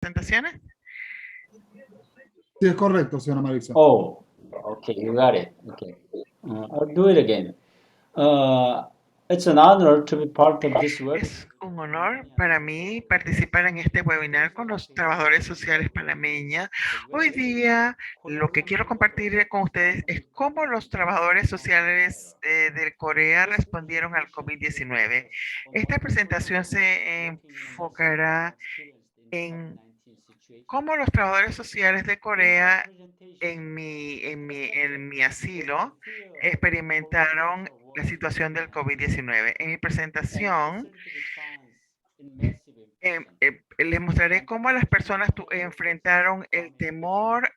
presentaciones? Sí, es correcto, señora Marisa. Oh, okay, you got it. Okay. I'll do it again. Uh, it's an honor to be part of this webinar. Es un honor para mí participar en este webinar con los trabajadores sociales panameños. Hoy día lo que quiero compartir con ustedes es cómo los trabajadores sociales de Corea respondieron al COVID-19. Esta presentación se enfocará en cómo los trabajadores sociales de Corea en mi asilo experimentaron la situación del COVID-19. En mi presentación les mostraré cómo las personas enfrentaron el temor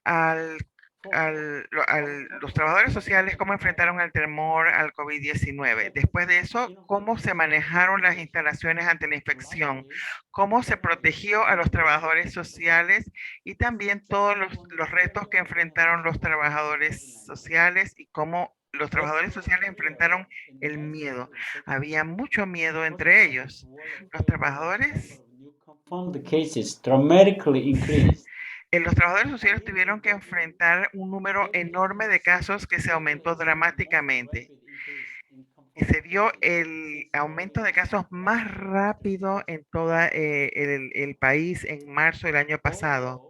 los trabajadores sociales, cómo enfrentaron el temor al COVID-19. Después de eso, cómo se manejaron las instalaciones ante la infección, cómo se protegió a los trabajadores sociales y también todos los retos que enfrentaron los trabajadores sociales y cómo los trabajadores sociales enfrentaron el miedo. Había mucho miedo entre ellos. Los trabajadores Confirmed cases dramatically increased. Los trabajadores sociales tuvieron que enfrentar un número enorme de casos que se aumentó dramáticamente. Y se vio el aumento de casos más rápido en todo el país en marzo del año pasado.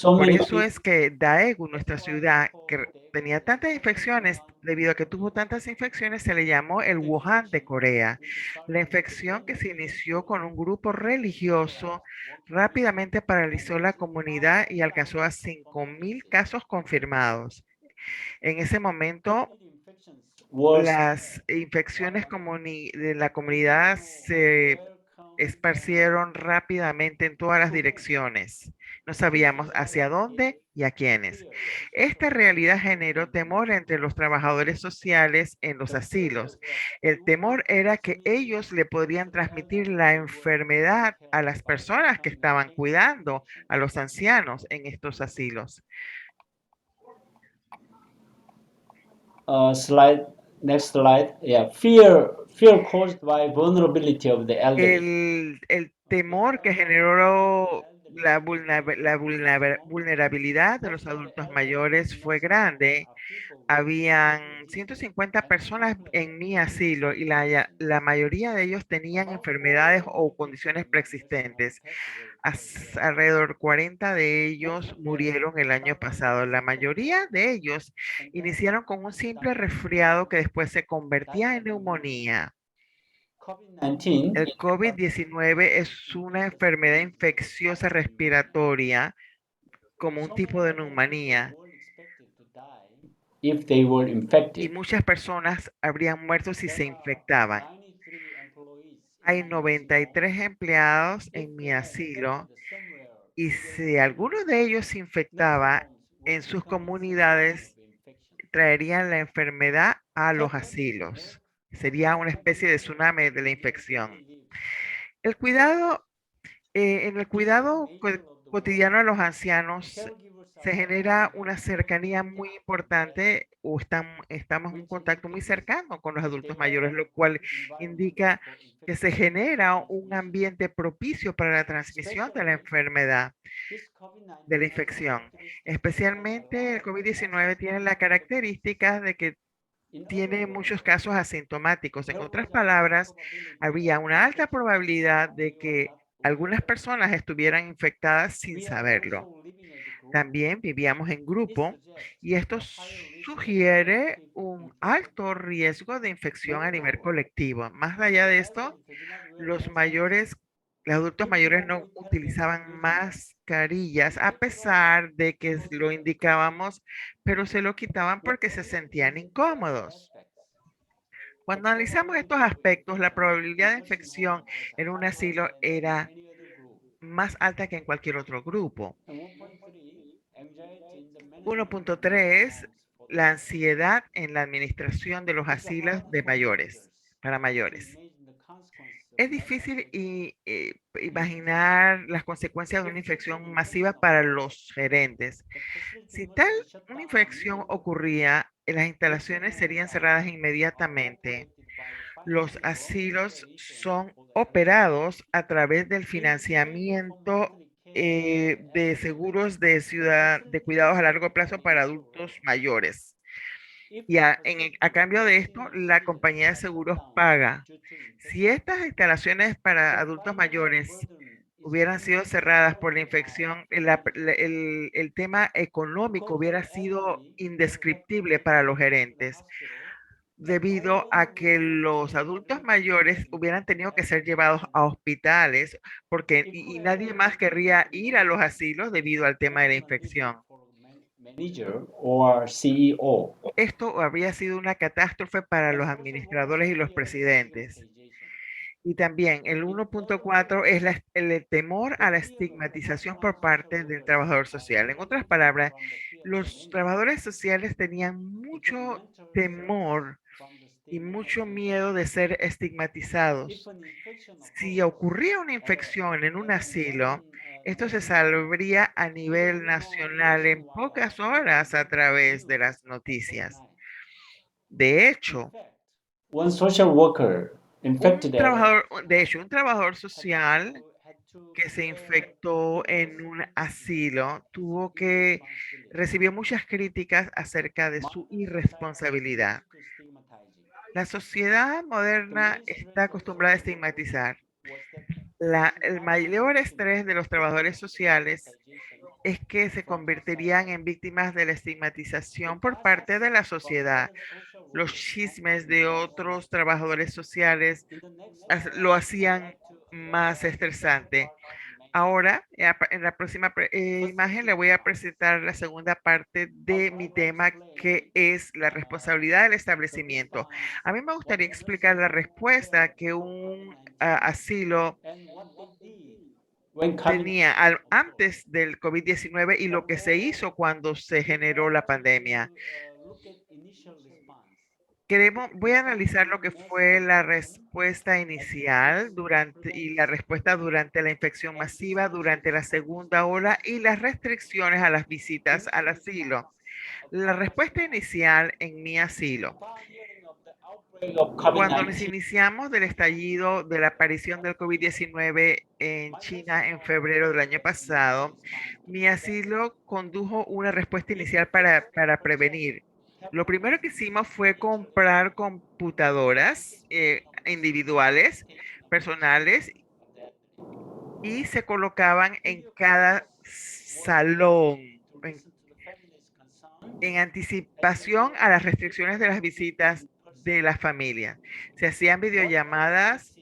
Por eso es que Daegu, nuestra ciudad, que tenía tantas infecciones, debido a que tuvo tantas infecciones, se le llamó el Wuhan de Corea. La infección, que se inició con un grupo religioso, rápidamente paralizó la comunidad y alcanzó a 5.000 casos confirmados. En ese momento, las infecciones de la comunidad se esparcieron rápidamente en todas las direcciones. No sabíamos hacia dónde y a quiénes. Esta realidad generó temor entre los trabajadores sociales en los asilos. El temor era que ellos le podrían transmitir la enfermedad a las personas que estaban cuidando a los ancianos en estos asilos. Next slide. Yeah, fear caused by vulnerability of the elderly. El temor que generó vulnerabilidad de los adultos mayores fue grande. Habían 150 personas en mi asilo y la mayoría de ellos tenían enfermedades o condiciones preexistentes. Alrededor 40 de ellos murieron el año pasado. La mayoría de ellos iniciaron con un simple resfriado que después se convertía en neumonía. El COVID-19 es una enfermedad infecciosa respiratoria como un tipo de neumonía. If they were Y infected. muchas personas habrían muerto si se infectaban. Hay 93 empleados en mi asilo y si alguno de ellos se infectaba en sus comunidades, traerían la enfermedad a los asilos. Sería una especie de tsunami de la infección. El cuidado, en el cuidado cotidiano a los ancianos se genera una cercanía muy importante o estamos en un contacto muy cercano con los adultos mayores, lo cual indica que se genera un ambiente propicio para la transmisión de la enfermedad, de la infección. Especialmente el COVID-19 tiene la característica de que tiene muchos casos asintomáticos. En otras palabras, había una alta probabilidad de que algunas personas estuvieran infectadas sin saberlo. También vivíamos en grupo y esto sugiere un alto riesgo de infección a nivel colectivo. Más allá de esto, los adultos mayores no utilizaban mascarillas a pesar de que lo indicábamos, pero se lo quitaban porque se sentían incómodos. Cuando analizamos estos aspectos, la probabilidad de infección en un asilo era más alta que en cualquier otro grupo. 1.3, la ansiedad en la administración de los asilos de mayores, para mayores. Es difícil imaginar las consecuencias de una infección masiva para los gerentes. Si tal una infección ocurría, las instalaciones serían cerradas inmediatamente. Los asilos son operados a través del financiamiento de seguros de cuidados a largo plazo para adultos mayores. Y a cambio de esto, la compañía de seguros paga. Si estas instalaciones para adultos mayores hubieran sido cerradas por la infección, el tema económico hubiera sido indescriptible para los gerentes, debido a que los adultos mayores hubieran tenido que ser llevados a hospitales, porque y nadie más querría ir a los asilos debido al tema de la infección. Manager or CEO. Esto habría sido una catástrofe para los administradores y los presidentes. Y también el 1.4 es el temor a la estigmatización por parte del trabajador social. En otras palabras, los trabajadores sociales tenían mucho temor y mucho miedo de ser estigmatizados. Si ocurría una infección en un asilo, esto se sabría a nivel nacional en pocas horas a través de las noticias. De hecho, One social worker infected at un trabajador social que se infectó en un asilo recibió muchas críticas acerca de su irresponsabilidad. La sociedad moderna está acostumbrada a estigmatizar. El mayor estrés de los trabajadores sociales es que se convertirían en víctimas de la estigmatización por parte de la sociedad. Los chismes de otros trabajadores sociales lo hacían más estresante. Ahora, en la próxima imagen, le voy a presentar la segunda parte de mi tema, que es la responsabilidad del establecimiento. A mí me gustaría explicar la respuesta que un asilo when COVID tenía antes del COVID-19 y lo que se hizo cuando se generó la pandemia. Voy a analizar lo que fue la respuesta inicial y la respuesta durante la infección masiva, durante la segunda ola y las restricciones a las visitas al asilo. La respuesta inicial en mi asilo. of Cuando nos COVID-19, iniciamos del estallido de la aparición del COVID-19 en China en febrero del año pasado, mi asilo condujo una respuesta inicial para prevenir. Lo primero que hicimos fue comprar computadoras individuales, personales, y se colocaban en cada salón en anticipación a las restricciones de las visitas de la familia. Se hacían videollamadas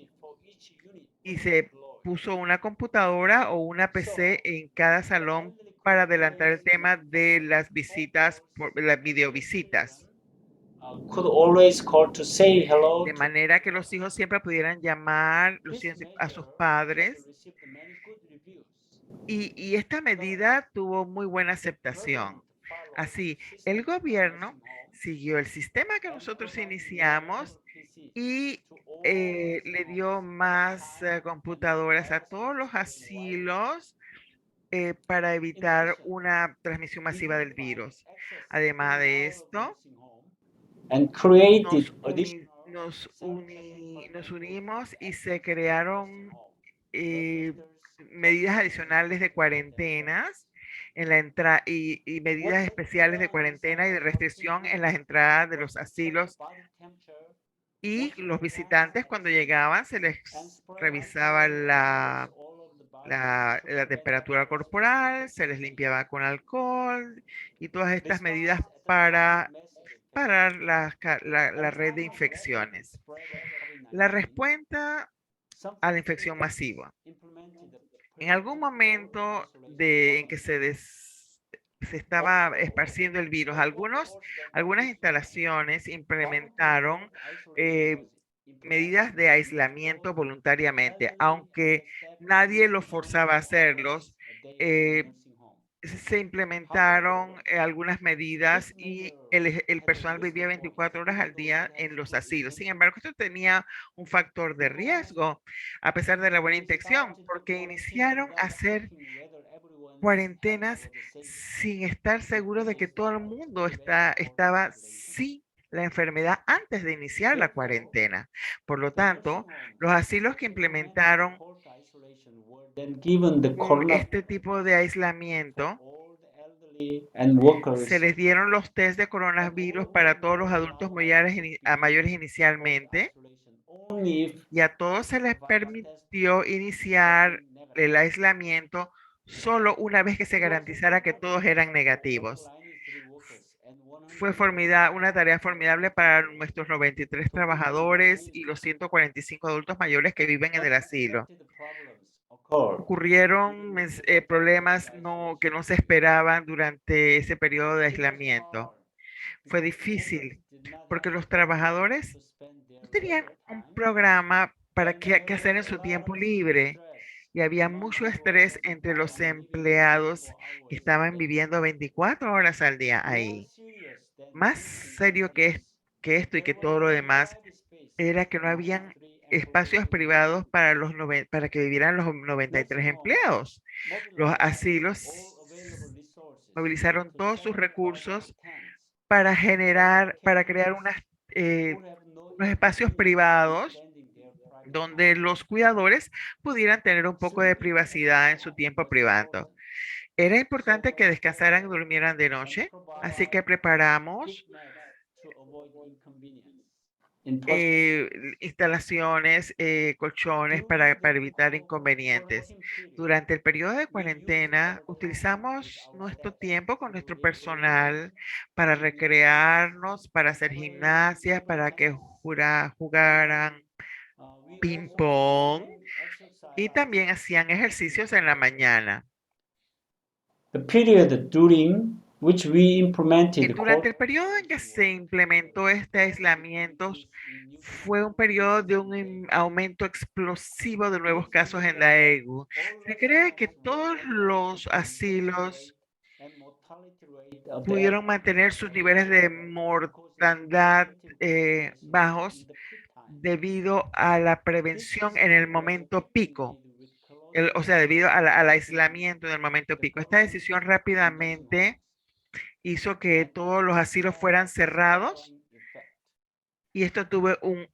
y se puso una computadora o una PC en cada salón para adelantar el tema de las visitas, las videovisitas, could always call to say hello de to manera que los hijos siempre pudieran llamar a sus padres. received many good reviews. Y esta medida tuvo muy buena aceptación. Así, el gobierno siguió el sistema que nosotros iniciamos y le dio más computadoras a todos los asilos para evitar una transmisión masiva del virus. Además de esto, And created additional nos unimos y se crearon eh, medidas adicionales de cuarentenas en la entrada y medidas especiales de cuarentena y de restricción en las entradas de los asilos, y los visitantes cuando llegaban se les revisaba la temperatura corporal, se les limpiaba con alcohol y todas estas medidas para parar la red de infecciones. La respuesta a la infección masiva. En algún momento en que se estaba esparciendo el virus, algunas instalaciones implementaron eh, medidas de aislamiento voluntariamente, aunque nadie los forzaba a hacerlos. eh, Se implementaron algunas medidas y el personal vivía 24 horas al día en los asilos. Sin embargo, esto tenía un factor de riesgo, a pesar de la buena intención, porque iniciaron a hacer cuarentenas sin estar seguros de que todo el mundo estaba sin la enfermedad antes de iniciar la Therefore, cuarentena. Por lo the nursing tanto, homes los asilos que implementing implementaron enforced isolation were then given the con corona este tipo de for aislamiento, all the elderly and se workers, les dieron los test de and coronavirus all para were todos los not adultos allowed mayores begin enforced inicialmente, isolation only if y a todos se les the virus test permitió had iniciar been negative. el aislamiento solo una vez que se It was a garantizara que todos remarkable eran effort for local negativos. 93 workers and Fue 145 una tarea formidable para nuestros 93 to keep them trabajadores y clean. los 145 adultos mayores que viven en el asilo. Unexpected problems occurred Ocurrieron during the problemas mandatory que isolation no se esperaban durante ese periodo de it was aislamiento. hard Fue because workers difícil did not porque have los programs trabajadores to spend their no tenían leisure un time programa para and there qué was hacer en a su lot tiempo of libre stress y había among mucho employees estrés entre occupying los living empleados 24 que hours a estaban day. viviendo 24 horas al día More ahí. serious than Más nursing serio incidents, que esto y there que was todo lo no demás private space era que for no habían 93 employees espacios to live in. privados para para que vivieran los 93 Nursing homes empleados. Los mobilized all asilos available resources movilizaron to todos set sus up private recursos tents para so that para crear caregivers eh, would have no unos espacios inconvenience in privados spending their private donde time. los cuidadores pudieran tener un poco de Sleeping as a privacidad en su staff tiempo was privado. important, Era so importante was que descansaran y preparing durmieran de and noche, así providing que thick preparamos mats to avoid inconvenience. In particular, instalaciones, colchones during the para evitar inconvenientes. quarantine period, Durante el periodo de we used cuarentena, our time with utilizamos our nuestro staff tiempo con to do nuestro recreation, personal para to read books, recrearnos, para hacer play gimnasia, table para que tennis. jugaran We ping also pong performed y exercises también hacían ejercicios en la mañana. the period during which we implemented Durante el court periodo en que isolation was se implementó este rapid aislamiento, increase in new fue un cases periodo de every un day. aumento explosivo de It nuevos is casos believed en la that EGU. all Se nursing cree que homes were todos able to keep los the infection asilos rate and mortality rate of the pudieron mantener sus niveles de low because of mortandad preventive vaccination in bajos the peak time. debido a la This prevención en el decision was momento pico, effectuated with close o sea, debido al cooperation aislamiento en el momento the pico. Esta government decisión and nursing rápidamente homes, hizo que and todos los it asilos had fueran a cerrados staggering effect. y esto tuvo un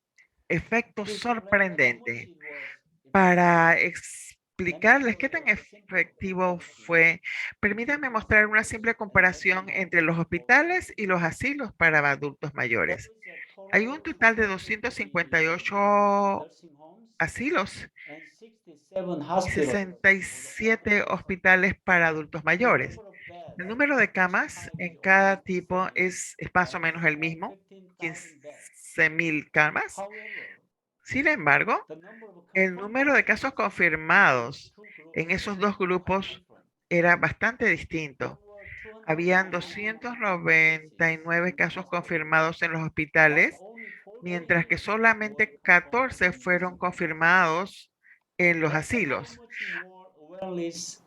efecto To explain how much sorprendente. it was effective, Para let me explicarles show qué you tan a simple efectivo comparison fue, between permítanme mostrar una hospitals simple and nursing comparación entre homes los for hospitales y elderly. los asilos para adultos There mayores. is a Hay total un of total de 258 258 nursing homes asilos and 67 y hospitals for the older 67 person. hospitales para adultos The mayores. number of beds El número de is camas entirely en cada almost the tipo same es más o as menos el mismo, 15,000 beds. 15.000 camas. However, Sin embargo, the number of el confirmed número de cases casos in these confirmados two en groups esos dos was quite grupos different. era bastante There distinto. were Habían 299 cases 299 in the casos hospitals, confirmados en los while hospitales, only 14 mientras que were solamente confirmed 14 in nursing fueron homes. confirmados en los That shows how asilos. much more awareness,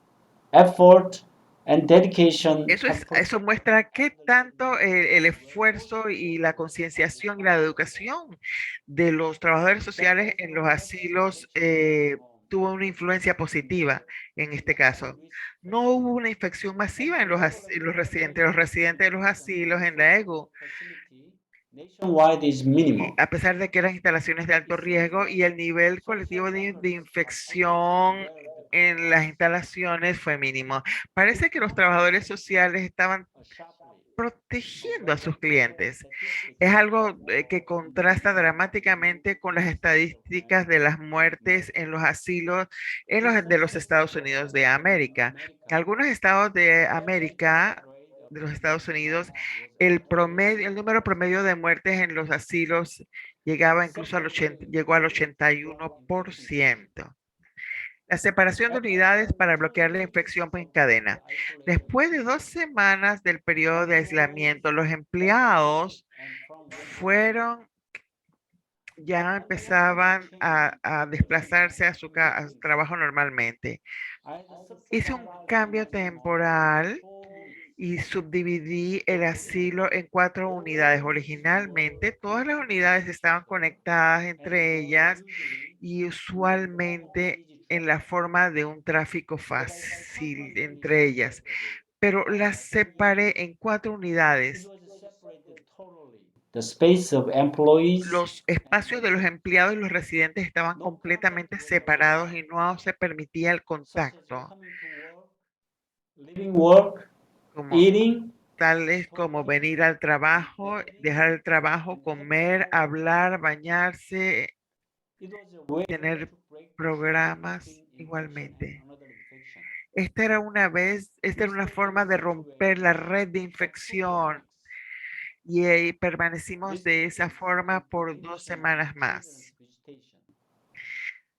effort, and dedication have Eso protected muestra qué elderly tanto communities el where most esfuerzo y la people are concienciación y la behind. educación de los trabajadores There sociales was en no los mass asilos infection in nursing homes tuvo una influencia positiva en in este the caso. high-risk No facilities, hubo una infección and masiva the en level of los contamination residentes de los asilos en la EGU, facility nationwide is y minimal. a pesar de que eran instalaciones de alto It seems riesgo that y el nivel social colectivo de efforts have effectively infección weathered the en las crisis. instalaciones fue mínimo. To Parece que los trabajadores contrast sociales estaban sharply protegiendo a with the sus dire clientes. statistics Es algo que of contrasta new dramáticamente con las cases of estadísticas de las in muertes America. en los asilos In de some los states Estados Unidos de in América. En America, algunos estados de the average death América, rate of de los Estados nursing Unidos, homes was as high as el número 70%. promedio de muertes en los asilos llegaba incluso Separating llegó al units to block infection chains. 81%. La separación de unidades After para bloquear la 2 weeks infección en of cadena. isolation, Después de 2 semanas del periodo de employees aislamiento, los back at empleados home and from work fueron, ya I wanted to empezaban change a nursing desplazarse homes a a su immediately. trabajo normalmente. I had to Hice subdivide un the cambio nursing home into temporal 4 units. y subdividí el asilo en 4 unidades. Each Originalmente, were todas las connected unidades to each estaban other conectadas and entre were ellas usually y in the form of usualmente easy en la traffic. forma de un tráfico But I fácil consequently entre ellas. separated Pero las them separé en 4 it unidades. was separated totally. The space of employees, Los espacios de los empleados y los residentes estaban completamente separados y no se permitía el such as contacto, coming to work, leaving work, como eating, tales como venir al trabajo, dejar el trabajo, comer, hablar, bañarse, it was a way tener to break the chain programas between infection and igualmente. another infection. Esta era una forma de romper la red de infección y permanecimos de esa forma por 2 semanas más.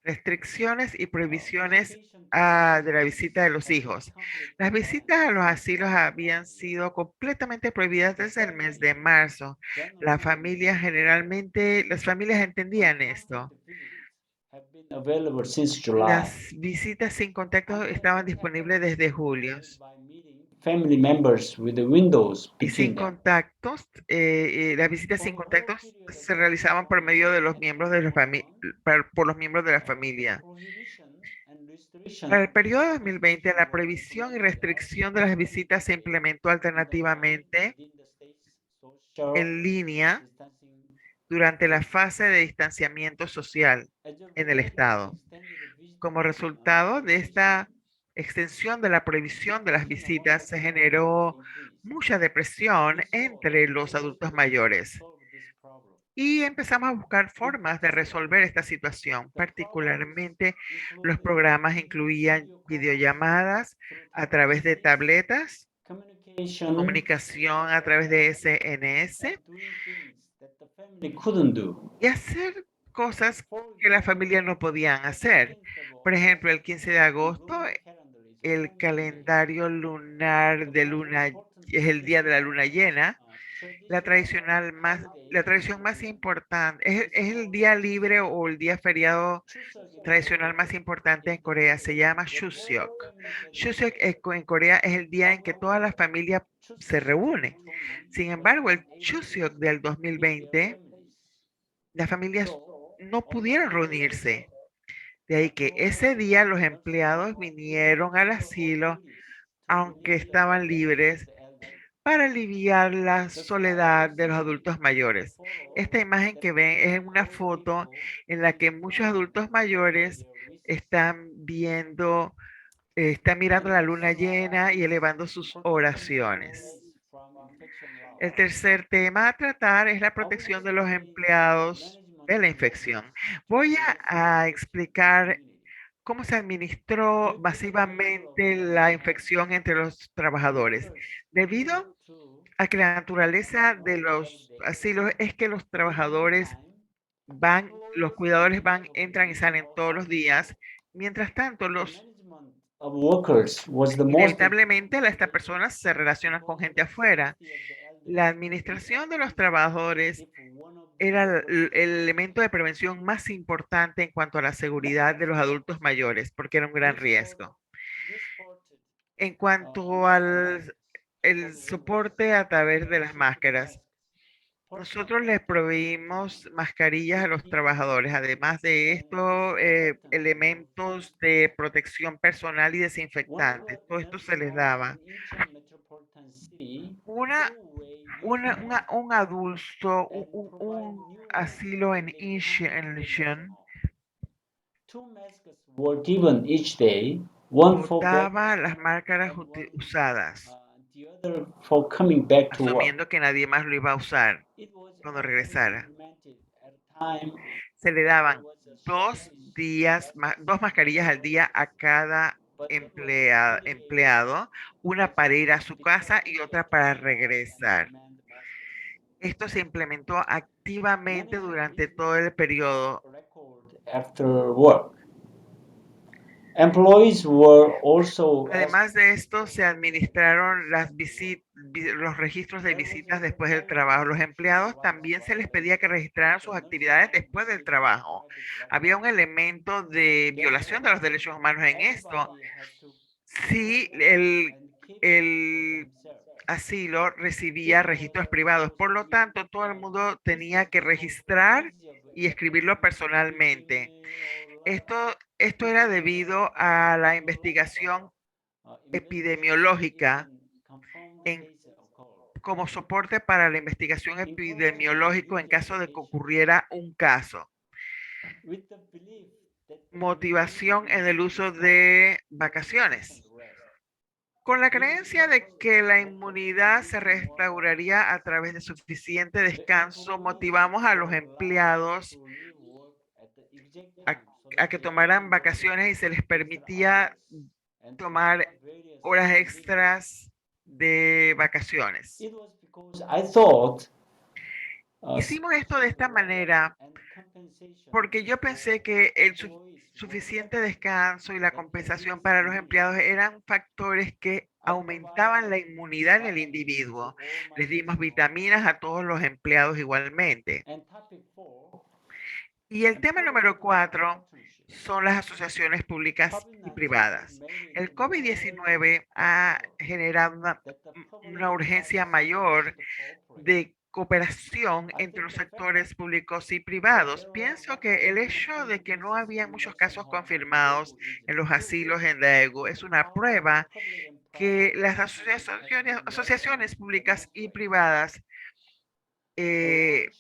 Restricciones y prohibiciones de la visita de los hijos. Las visitas a los asilos habían sido completamente prohibidas desde el mes de marzo. Las familias entendían esto. Have been available since July. Las visitas sin contacto estaban disponibles desde julio. Family members with the windows Y sin between them. contactos, las visitas sin contactos se realizaban por medio de los miembros de por los miembros de la familia. Para el periodo de 2020, la prohibición y restricción de las visitas se implementó alternativamente en línea durante la fase de distanciamiento social en el estado. Como resultado de esta extensión de la prohibición de las visitas, se generó mucha depresión entre los adultos mayores. Y empezamos a buscar formas de resolver esta situación. Particularmente, los programas incluían videollamadas a través de tabletas, comunicación a través de SNS y hacer cosas que la familia no podían hacer. Por ejemplo, el 15 de agosto, el calendario lunar de luna es el día de la luna llena. La tradición más importante, es el día libre o el día feriado tradicional más importante en Corea, se llama Chuseok. Chuseok en Corea es el día en que toda la familia se reúne. Sin embargo, el Chuseok del 2020, las familias no pudieron reunirse. De ahí que ese día los empleados vinieron al asilo, aunque estaban libres, para aliviar la soledad de los adultos mayores. Esta imagen que ven es una foto en la que muchos adultos mayores están mirando la luna llena y elevando sus oraciones. El tercer tema a tratar es la protección de los empleados de la infección. Voy a explicar cómo se administró masivamente la infección entre los trabajadores. Debido a que la naturaleza de los asilos es que los trabajadores los cuidadores entran y salen todos los días. Mientras tanto, inevitablemente estas personas se relacionan con gente afuera. La administración de los trabajadores era el elemento de prevención más importante en cuanto a la seguridad de los adultos mayores, porque era un gran riesgo. En cuanto al el soporte a través de las máscaras, nosotros les proveímos mascarillas a los trabajadores. Además de esto, elementos de protección personal y desinfectantes. Todo esto se les daba. Una, un adulto, un asilo en Incheon were given each day, one for botaba las máscaras usadas, the other for coming back to work. asumiendo que nadie más lo iba a usar It was cuando regresara. implemented at a time Se le daban 2 mascarillas al día a cada empleado, una para ir a su casa y otra para regresar. Esto se implementó activamente durante todo el periodo. after work. Employees were also asked Además de esto, se administraron los registros de visitas después del trabajo. Los empleados también se les pedía que registraran sus actividades después del trabajo. Había un elemento de violación de los derechos humanos en esto. Sí, el asilo recibía registros privados. Por lo tanto, todo el mundo tenía que registrar y escribirlo personalmente. Esto era debido a la investigación epidemiológica como soporte para la investigación epidemiológica en caso de que ocurriera un caso. Motivación en el uso de vacaciones. Con la creencia de que la inmunidad se restauraría a través de suficiente descanso, motivamos a los empleados a, a que tomaran vacaciones y se les permitía tomar horas extras de vacaciones. I thought Hicimos esto de esta manera porque yo pensé que el suficiente descanso y la compensación para los empleados eran factores que aumentaban la inmunidad en el individuo. Les dimos vitaminas a todos los empleados igualmente. Y el tema número 4 son las asociaciones públicas y privadas. El COVID-19 ha generado una urgencia mayor de cooperación entre los sectores públicos y privados. Pienso que el hecho de que no había muchos casos confirmados en los asilos en Daegu es una prueba que las asociaciones públicas y privadas eh,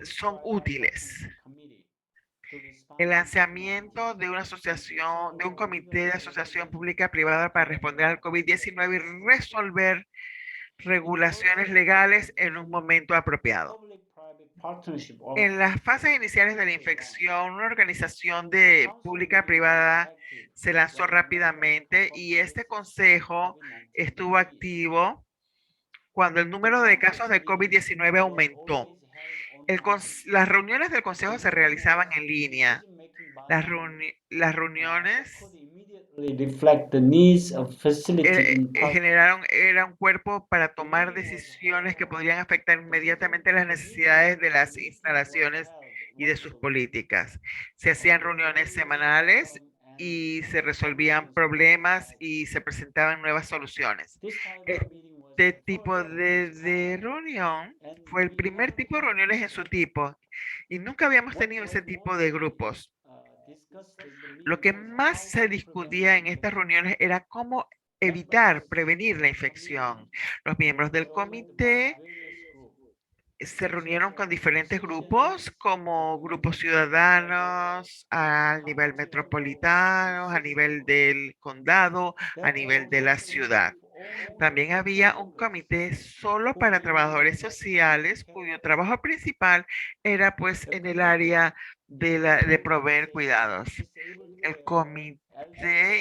son útiles. El lanzamiento de una asociación, de un comité de asociación pública privada para responder al COVID-19 y resolver regulaciones legales en un momento apropiado. En las fases iniciales de la infección, una organización de pública privada se lanzó rápidamente y este consejo estuvo activo cuando el número de casos de COVID-19 aumentó. Las reuniones del consejo se realizaban en línea. Las reuniones reflect the needs of facility in era un cuerpo para tomar decisiones que podrían afectar inmediatamente las necesidades de las instalaciones y de sus políticas. Se hacían reuniones semanales y se resolvían problemas y se presentaban nuevas soluciones. Este tipo de reunión fue el primer tipo de reuniones en su tipo y nunca habíamos tenido ese tipo de grupos. Lo que más se discutía en estas reuniones era cómo evitar, prevenir la infección. Los miembros del comité se reunieron con diferentes grupos, como grupos ciudadanos a nivel metropolitano, a nivel del condado, a nivel de la ciudad. También había un comité solo para trabajadores sociales, cuyo trabajo principal era pues en el área de proveer cuidados. El comité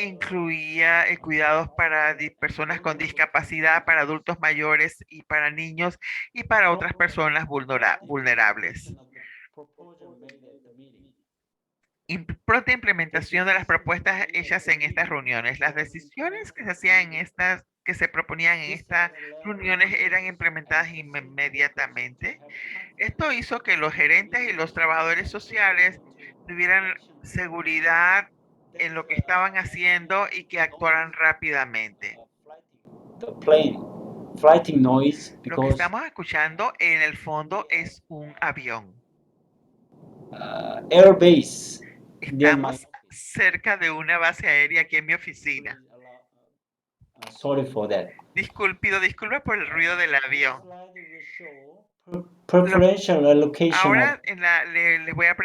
incluía cuidados para personas con discapacidad, para adultos mayores y para niños y para otras personas vulnerables. Pronta implementación de las propuestas hechas en estas reuniones. Las decisiones que se hacían en estas, que se proponían en estas reuniones eran implementadas inmediatamente. Esto hizo que los gerentes y los trabajadores sociales tuvieran seguridad en lo que estaban haciendo y que actuaran rápidamente. flighting noise Lo que because estamos escuchando en el fondo es un avión. air base near my Estamos cerca de una base aérea aquí en mi oficina. sorry for that. Disculpa por el ruido del avión. Preferential allocation Ahora les voy a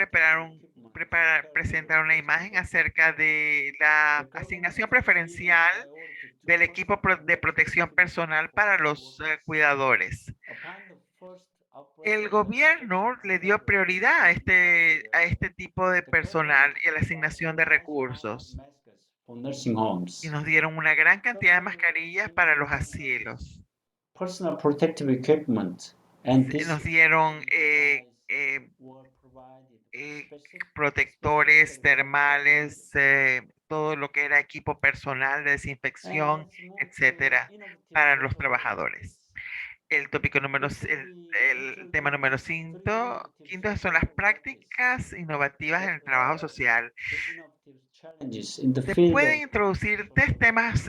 presentar una imagen acerca de la asignación preferencial del equipo de protección personal para los cuidadores. El gobierno le dio prioridad a este tipo de personal y a la asignación de recursos. nursing homes. Y nos dieron una gran cantidad de mascarillas para los asilos. Personal protective equipment and Nos dieron protectores termales, todo lo que era equipo personal de desinfección, etcétera, para los trabajadores. El tópico el tema número 5, quinto son las prácticas innovativas en el trabajo social. challenges in the Se field pueden of introducir tres temas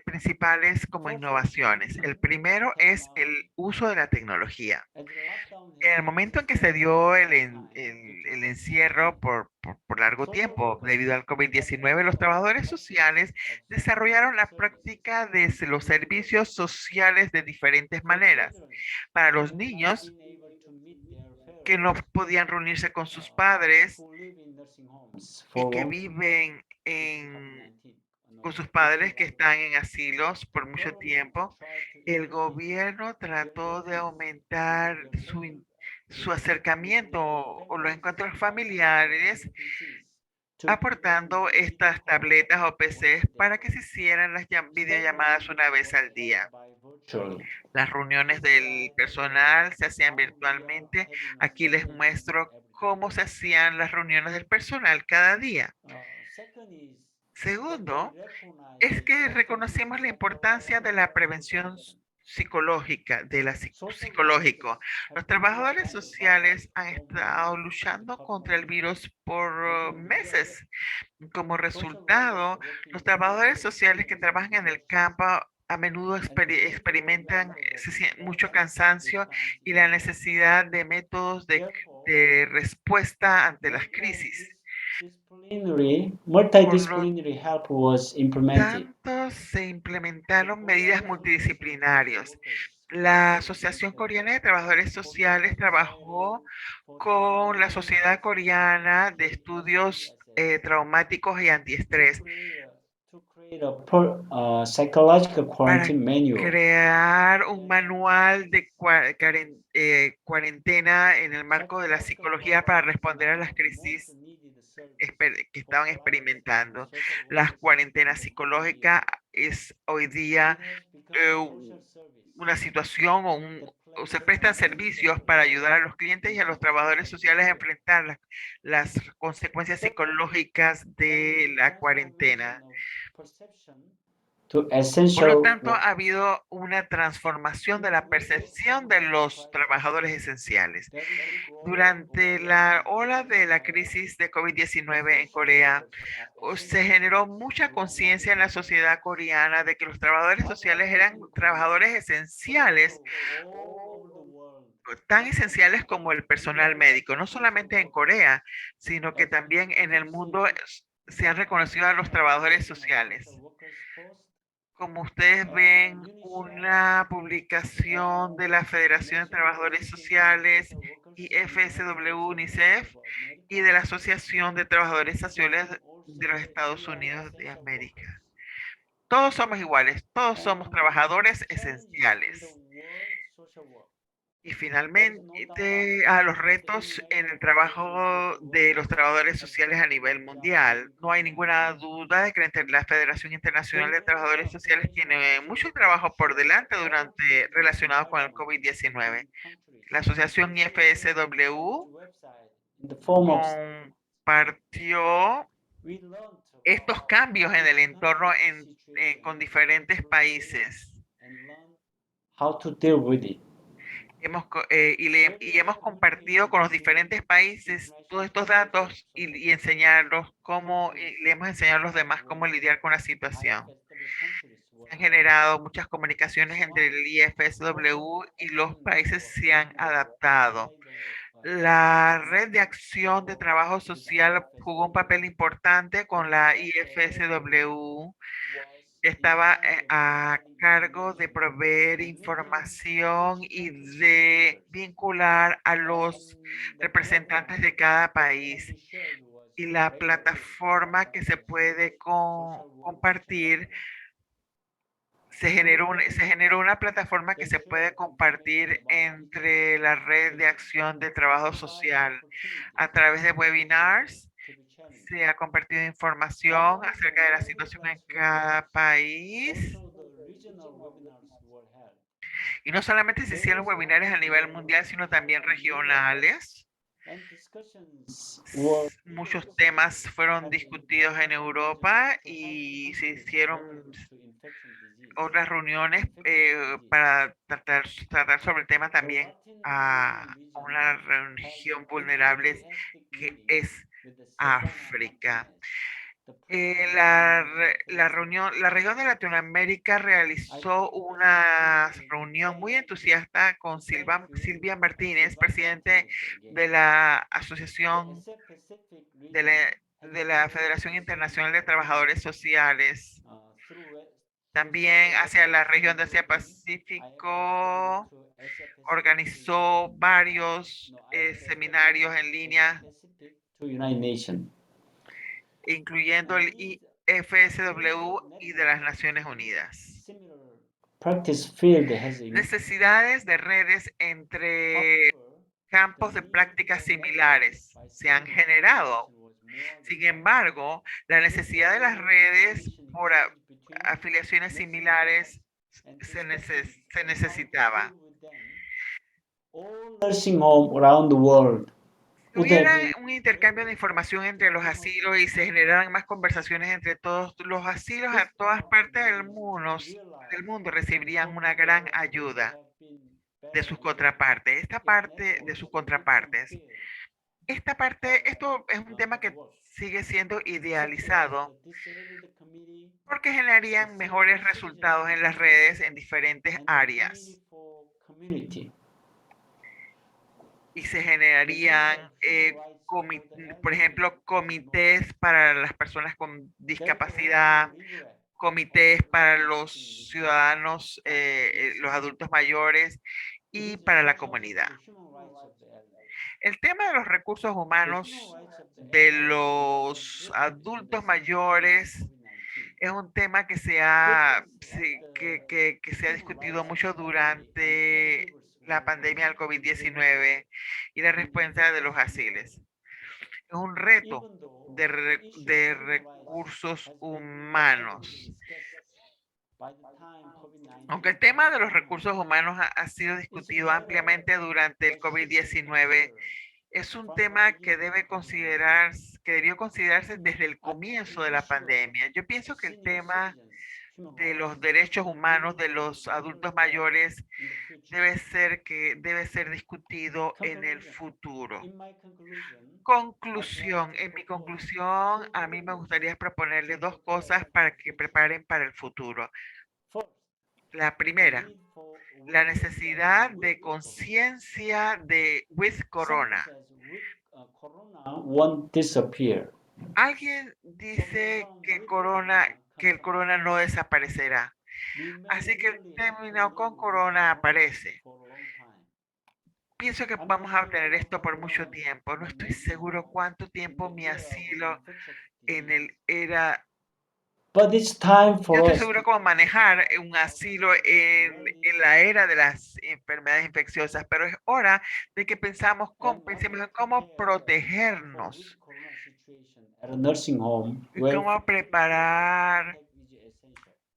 principales como innovaciones. El primero es el uso de la tecnología. as the lockdown En has el been momento en que se dio suspended for some time due to el encierro COVID-19, por largo social tiempo workers debido al have COVID-19, los developed trabajadores practices sociales of social desarrollaron la services práctica de los in new servicios ways. sociales de diferentes For maneras. children Para who los have not niños been able to meet their que no parents, podían reunirse con sus uh, padres who live in nursing homes y for que long viven due to COVID-19, con sus due to the padres que virus, están en asilos the por mucho government tiempo, tried to el increase gobierno their trató de presence because aumentar their presence su because with acercamiento their o los families encuentros using familiares, PCs to prevent aportando video estas calls tabletas o once PCs a day. para que se hicieran las videollamadas Studies una vez was al held día. by virtually. Las reuniones This del slide personal se hacían how we are virtualmente. having a Aquí les social meeting muestro every day. cómo se hacían las reuniones del personal cada día. Second is that we Segundo, recognize es the que importance of reconocemos la importancia de la psychological prevención prevention. psicológica, Social psicológico. workers have Los been trabajadores fighting the virus sociales han for estado months in the luchando contra el COVID-19. virus por As a result, meses. Como social workers resultado, working los in the trabajadores field sociales que experience trabajan en el exhaustion campo a menudo and the need for experimentan methods of mucho crisis cansancio response y la immediately. necesidad de métodos Therefore, de respuesta ante las crisis. Por lo multidisciplinary help was implemented. tanto, se The implementaron medidas Korean Association of Social multidisciplinarias. Workers La worked Asociación with Coreana de Trabajadores Sociales Korean Society trabajó for con la Trauma Sociedad Coreana de and Estudios Antiestress Traumáticos y Antiestrés to create a psychological para quarantine manual. crear un manual de cuarentena en el marco de la Psychological psicología para quarantine is responder a one las of the most crisis needed service que for estaban clients and experimentando. social Las workers in cuarentenas the current year. psicológicas es hoy It día has become eh, a social service una situación that o plays se prestan an servicios essential para role ayudar a los clientes y in a los addressing trabajadores the sociales a fear. enfrentar las consecuencias Second, psicológicas there was de a la transformation cuarentena. of perception to Por lo essential tanto, ha workers. habido una transformación de In the la wake of percepción de COVID-19 los crisis, trabajadores esenciales. there is a growing Durante la awareness ola de la among crisis de COVID-19 en essential Corea, workers are se essential generó workers mucha no longer conciencia en la sociedad business. coreana de que los trabajadores Not sociales only eran in Korea, trabajadores but esenciales, also all over the world, tan esenciales como el personal médico, no social solamente en workers Corea, sino que have también en el mundo succeeded se han reconocido a los trabajadores International Social sociales. Workers Post. Como ustedes ven, UNICEF una publicación de la Federación de National Trabajadores Association of Sociales Social Workers y in the United FSW States UNICEF of y America de la Asociación de Trabajadores Sociales stated also de los that Estados we are Unidos de essential América. workers. Todos somos iguales, todos somos And trabajadores challenges in the esenciales. world social work. Y There is no doubt finalmente, a los that the retos en el International Federation of trabajo Social de los Workers trabajadores have sociales a done a nivel great job mundial. during No hay ninguna COVID-19. duda de que la Federación Internacional In de terms Trabajadores of Sociales prevention of tiene social mucho workers trabajo por shared delante poverty relacionado con el environment COVID-19. in countries. La asociación On its IFSW website, in the form of compartió we learned estos about cambios en el each entorno country's situation con diferentes during the illness países. and learn how to deal with it. Y hemos compartido con los diferentes países todos estos datos y enseñarlos cómo, y le hemos enseñado a los demás cómo lidiar con la situación. Se han generado muchas comunicaciones entre el IFSW y los países se han adaptado. La red de acción de trabajo social jugó un papel importante con la IFSW, que estaba a cargo de proveer información y de vincular a los representantes de cada país. Y la plataforma que se puede compartir, se generó una plataforma que se puede compartir entre la red de acción de trabajo social a través de webinars. Se ha compartido información acerca de la situación en cada país. Y no solamente se hicieron webinarios a nivel mundial, sino también regionales. Muchos temas fueron discutidos en Europa y se hicieron otras reuniones para tratar sobre el tema también a una región vulnerable que es África. La región de Latinoamérica realizó una reunión muy entusiasta con Silvia Martínez, presidente de la Asociación de la, de la Federación Internacional de Trabajadores Sociales, también hacia la región de Asia Pacífico. Organizó varios seminarios en línea, incluyendo el IFSW y de las Naciones Unidas. Necesidades de redes entre campos de prácticas similares se han generado. Sin embargo, la necesidad de las redes por afiliaciones similares se necesitaba. Nursing home around the world Si hubiera un intercambio de información entre los asilos y se generaran más conversaciones entre todos los asilos a todas partes del mundo recibirían una gran ayuda de sus contrapartes. Esta parte de sus contrapartes. Esto es un tema que sigue siendo idealizado porque generarían mejores resultados en las redes en diferentes áreas y se generarían, por ejemplo, comités para las personas con discapacidad, comités para los ciudadanos, los adultos mayores y para la comunidad. El tema de los recursos humanos de los adultos mayores es un tema que que se ha discutido mucho durante la pandemia del COVID-19 y la respuesta de los asiles. Es un reto de recursos humanos. Aunque el tema de los recursos humanos ha sido discutido ampliamente durante el COVID-19, es un tema que que debió considerarse desde el comienzo de la pandemia. Yo pienso que el tema de los derechos humanos de los adultos mayores debe ser discutido en el futuro. En mi conclusión, a mí me gustaría proponerle dos cosas para que preparen para el futuro. La primera, la necesidad de conciencia de with corona. won't disappear. Alguien dice que el corona no desaparecerá. Así que el término con corona aparece. Pienso que vamos a tener esto por mucho tiempo. No estoy seguro cuánto tiempo mi asilo en el era. But it's time Yo for estoy us seguro cómo manejar un asilo en la era de las enfermedades infecciosas, pero es hora de que pensemos en cómo protegernos at a nursing home y where cómo preparar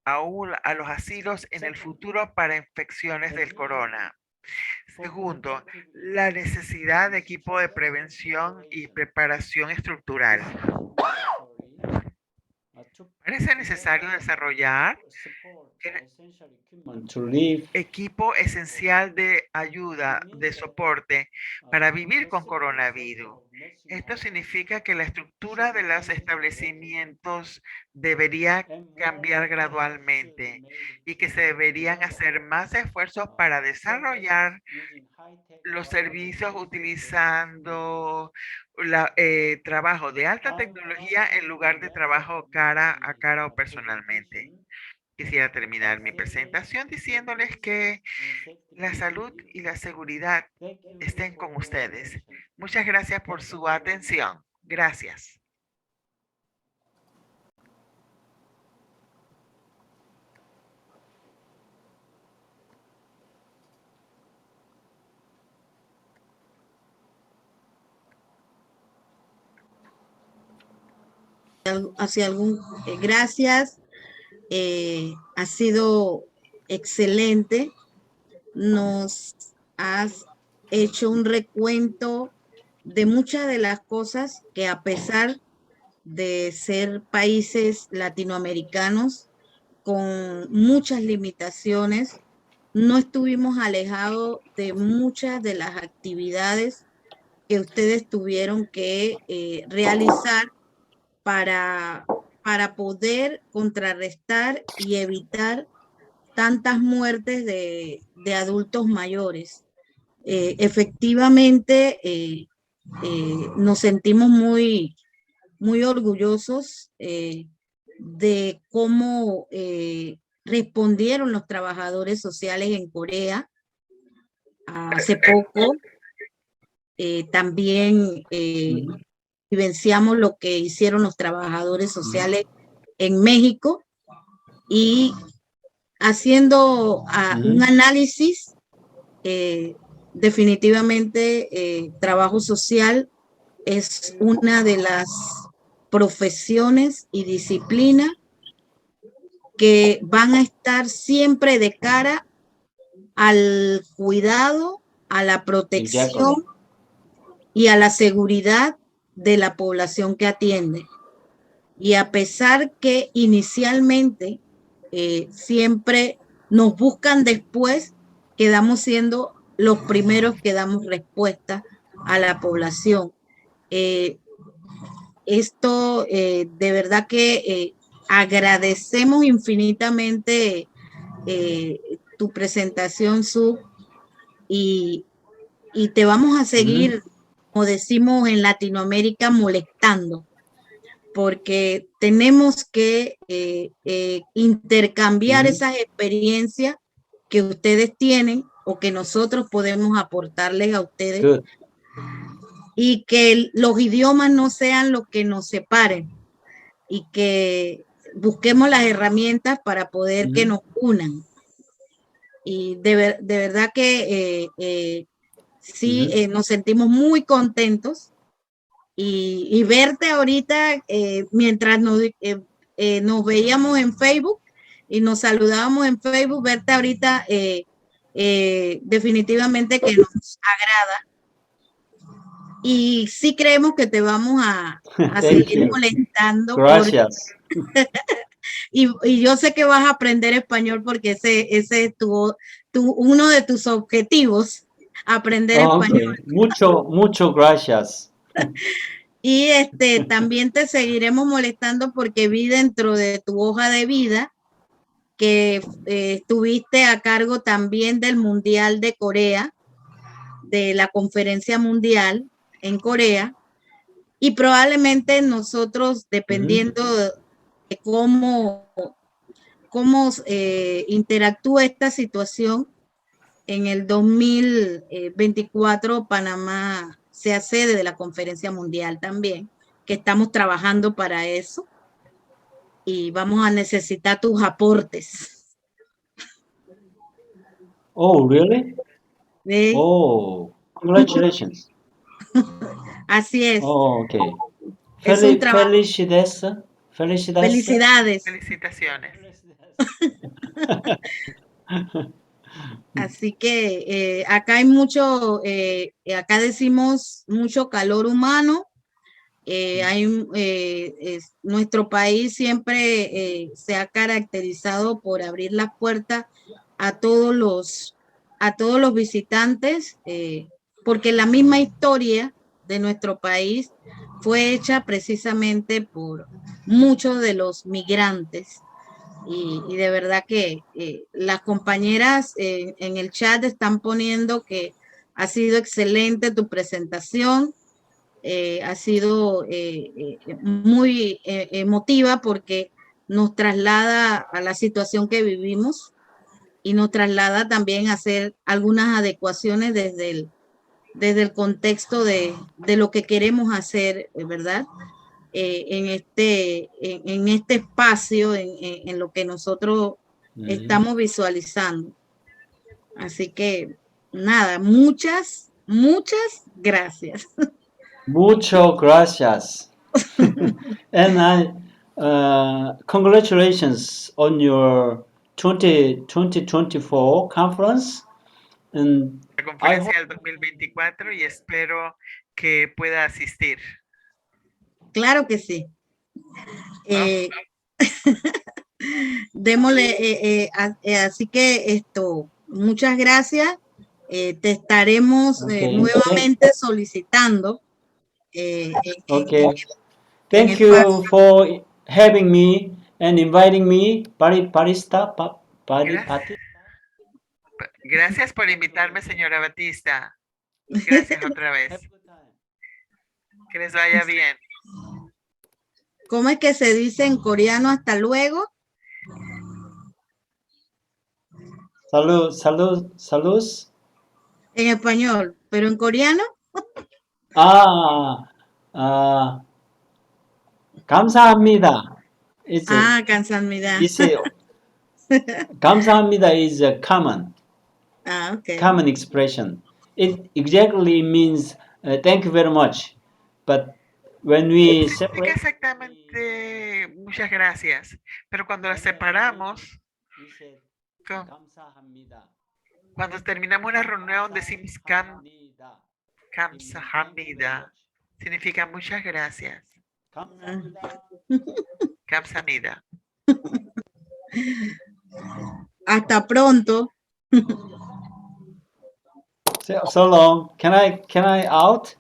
a los asilos en el futuro para infecciones del corona. Segundo, la necesidad de equipo de prevención y preparación estructural. Parece necesario desarrollar equipo esencial de ayuda, de soporte para vivir con coronavirus. Esto significa que la estructura de los establecimientos debería cambiar gradualmente y que se deberían hacer más esfuerzos para desarrollar los servicios utilizando trabajo de alta tecnología en lugar de trabajo cara a cara o personalmente. Quisiera terminar mi presentación diciéndoles que la salud y la seguridad estén con ustedes. Muchas gracias por su atención. Gracias. Hacia algún, gracias, ha sido excelente. Nos has hecho un recuento de muchas de las cosas que a pesar de ser países latinoamericanos con muchas limitaciones, no estuvimos alejados de muchas de las actividades que ustedes tuvieron que realizar para para poder contrarrestar y evitar tantas muertes de adultos mayores. Efectivamente, nos sentimos muy, muy orgullosos de cómo respondieron los trabajadores sociales en Corea. Hace poco también vivenciamos lo que hicieron los trabajadores sociales en México, y haciendo un análisis, definitivamente trabajo social es una de las profesiones y disciplinas que van a estar siempre de cara al cuidado, a la protección y a la seguridad de la población que atiende. Y a pesar que inicialmente siempre nos buscan después, quedamos siendo los primeros que damos respuesta a la población. Esto de verdad que agradecemos infinitamente tu presentación, Su, y te vamos a seguir, como decimos en Latinoamérica, molestando, porque tenemos que intercambiar esas experiencias que ustedes tienen o que nosotros podemos aportarles a ustedes. Good. Y que los idiomas no sean lo que nos separen, y que busquemos las herramientas para poder que nos unan. Y de verdad que sí, nos sentimos muy contentos, y verte ahorita mientras nos veíamos en Facebook y nos saludábamos en Facebook, verte ahorita definitivamente que nos agrada, y sí creemos que te vamos a seguir molestando. Gracias. Y yo sé que vas a aprender español, porque ese es uno de tus objetivos, aprender español. Mucho gracias. Y también te seguiremos molestando porque vi dentro de tu hoja de vida que estuviste a cargo también del Mundial de Corea, de la conferencia mundial en Corea, y probablemente nosotros, dependiendo de cómo interactúa esta situación, en el 2024 Panamá sea sede de la conferencia mundial también, que estamos trabajando para eso, y vamos a necesitar tus aportes. Oh, really? ¿Sí? Oh, congratulations. Así es. Oh, okay. Es un trabajo. Felicidades. Felicitaciones. Así que acá hay mucho, acá decimos mucho calor humano. Nuestro país siempre se ha caracterizado por abrir las puertas a todos los visitantes, porque la misma historia de nuestro país fue hecha precisamente por muchos de los migrantes. Y de verdad que las compañeras en el chat están poniendo que ha sido excelente tu presentación. Ha sido muy emotiva, porque nos traslada a la situación que vivimos, y nos traslada también a hacer algunas adecuaciones desde el contexto de lo que queremos hacer, ¿verdad? En este espacio, en lo que nosotros estamos visualizando. Así que nada, muchas gracias. Muchas gracias. And congratulations on your 2024 conference. And La conferencia del 2024, y espero que pueda asistir. Claro que sí. Démosle, así que muchas gracias. Te estaremos nuevamente solicitando. Okay. Thank you for having me and inviting me. Barista, Gracias. Gracias por invitarme, señora Batista. Gracias otra vez. Have a good time. Que les vaya bien. ¿Cómo es que se dice en coreano hasta luego? Salud, salud, salud. En español, pero en coreano. 감사합니다. It's a, 감사합니다. 감사합니다 is a common Okay. common expression. It exactly means thank you very much. But when we Significa separate, exactamente muchas gracias. Pero cuando las separamos, we say con- 감사합니다. cuando terminamos una reunión, decimos 감사합니다. kamsahamnida. Significa muchas gracias. 감사합니다. Kamsamnida. Hasta pronto. So long. Can I out?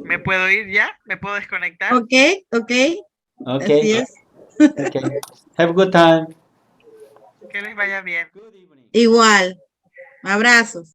¿Me puedo ir ya? ¿Me puedo desconectar? Ok. Así Okay. es. Okay. Have a good time. Que les vaya bien. Good evening. Igual. Abrazos.